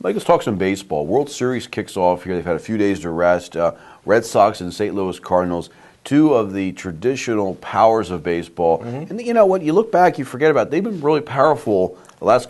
Mike, let's talk some baseball. World Series kicks off here. They've had a few days to rest. Red Sox and St. Louis Cardinals, two of the traditional powers of baseball. And you know what? You look back, you forget about it. They've been really powerful the last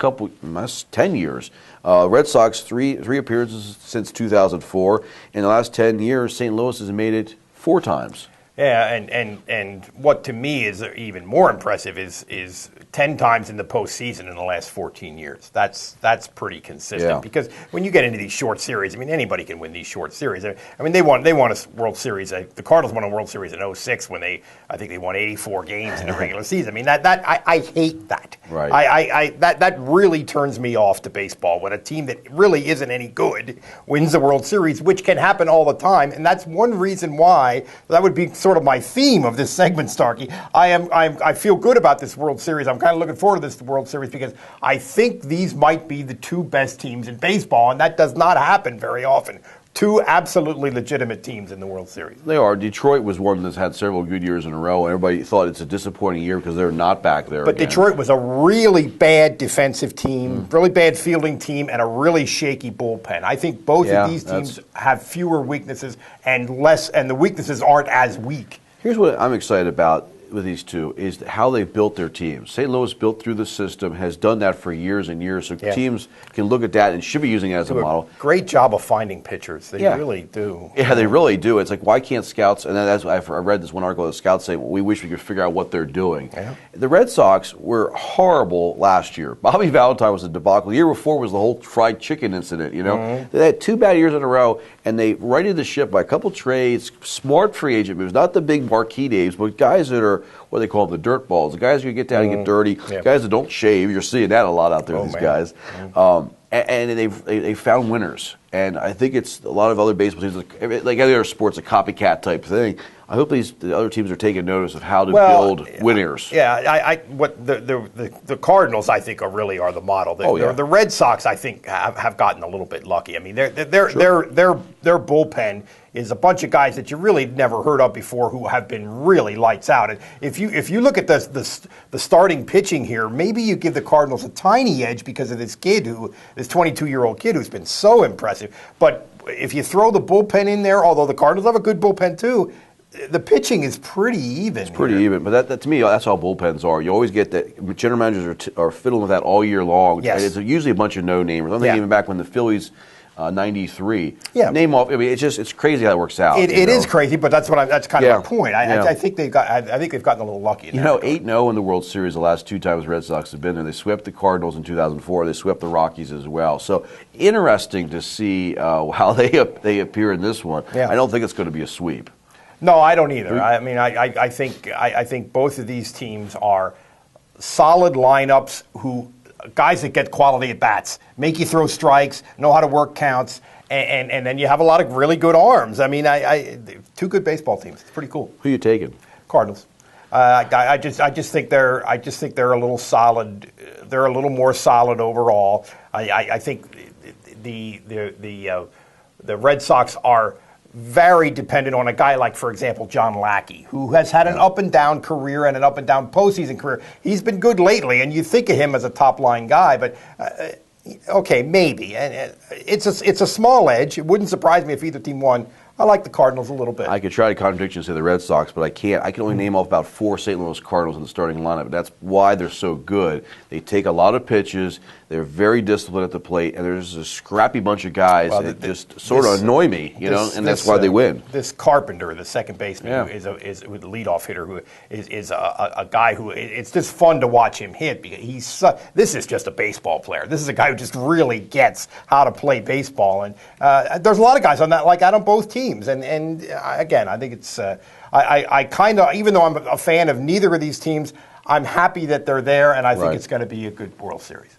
10 years. Red Sox, three appearances since 2004. In the last 10 years, St. Louis has made it 4 times. Yeah, and what to me is even more impressive is 10 times in the postseason in the last 14 years. That's pretty consistent because when you get into these short series, I mean, anybody can win these short series. I mean, they won a World Series. The Cardinals won a World Series in 2006 when I think they won 84 games in the regular season. I mean, I hate that. Right. That really turns me off to baseball when a team that really isn't any good wins the World Series, which can happen all the time, and that's one reason why that would be sort of my theme of this segment, Starkey. I feel good about this World Series. I'm kind of looking forward to this World Series because I think these might be the 2 best teams in baseball, and that does not happen very often. 2 absolutely legitimate teams in the World Series. They are. Detroit was one that's had several good years in a row. Everybody thought it's a disappointing year because they're not back there But again. Detroit was a really bad defensive team, really bad fielding team, and a really shaky bullpen. I think both of these teams have fewer weaknesses and the weaknesses aren't as weak. Here's what I'm excited about with these two is how they built their teams. St. Louis built through the system, has done that for years and years, so teams can look at that and should be using it as a model. Great job of finding pitchers. They really do. Yeah, they really do. It's like, why can't scouts, and that's I read this one article of the scouts saying, well, we wish we could figure out what they're doing. Yeah. The Red Sox were horrible last year. Bobby Valentine was a debacle. The year before was the whole fried chicken incident, you know. They had 2 bad years in a row, and they righted the ship by a couple trades, smart free agent moves, not the big marquee names, but guys that are what they call the dirt balls, the guys who get down and get dirty, guys that don't shave. You're seeing that a lot out there, these guys. And they found winners. And I think it's a lot of other baseball teams, like other sports, a copycat type thing. I hope the other teams are taking notice of how to build winners. Yeah, what the Cardinals I think are the model. The Red Sox I think have gotten a little bit lucky. I mean, their bullpen is a bunch of guys that you really never heard of before who have been really lights out. And if you look at the starting pitching here, maybe you give the Cardinals a tiny edge because of this 22-year-old kid who's been so impressive. But if you throw the bullpen in there, although the Cardinals have a good bullpen too, the pitching is pretty even. It's pretty even, but that to me, that's how bullpens are. You always get that. General managers are fiddling with that all year long. Yes. And it's usually a bunch of no-namers. I'm thinking even back when the Phillies 93. Yeah. Name off. I mean, it's crazy how it works out. It is crazy, but that's kind of my point. I think they've gotten a little lucky. 8-0 in the World Series the last 2 times Red Sox have been there. They swept the Cardinals in 2004. They swept the Rockies as well. So interesting to see how they appear in this one. Yeah. I don't think it's going to be a sweep. No, I don't either. I mean, I think both of these teams are solid lineups guys that get quality at bats, make you throw strikes, know how to work counts, and then you have a lot of really good arms. I mean, 2 good baseball teams. It's pretty cool. Who are you taking? Cardinals. I just think they're a little solid. They're a little more solid overall. I think the Red Sox are very dependent on a guy like, for example, John Lackey, who has had an up-and-down career and an up-and-down postseason career. He's been good lately, and you think of him as a top-line guy, but okay, maybe. And it's a small edge. It wouldn't surprise me if either team won. I like the Cardinals a little bit. I could try to contradict you and say the Red Sox, but I can't. I can only name off about 4 St. Louis Cardinals in the starting lineup. That's why they're so good. They take a lot of pitches. They're very disciplined at the plate, and there's a scrappy bunch of guys that just sort of annoy me, and that's why they win. This Carpenter, the second baseman, who is the leadoff hitter, who is a guy who it's just fun to watch him hit because this is just a baseball player. This is a guy who just really gets how to play baseball, and there's a lot of guys on that like that on both teams. And again, I think it's I kind of, even though I'm a fan of neither of these teams, I'm happy that they're there, and I think it's going to be a good World Series.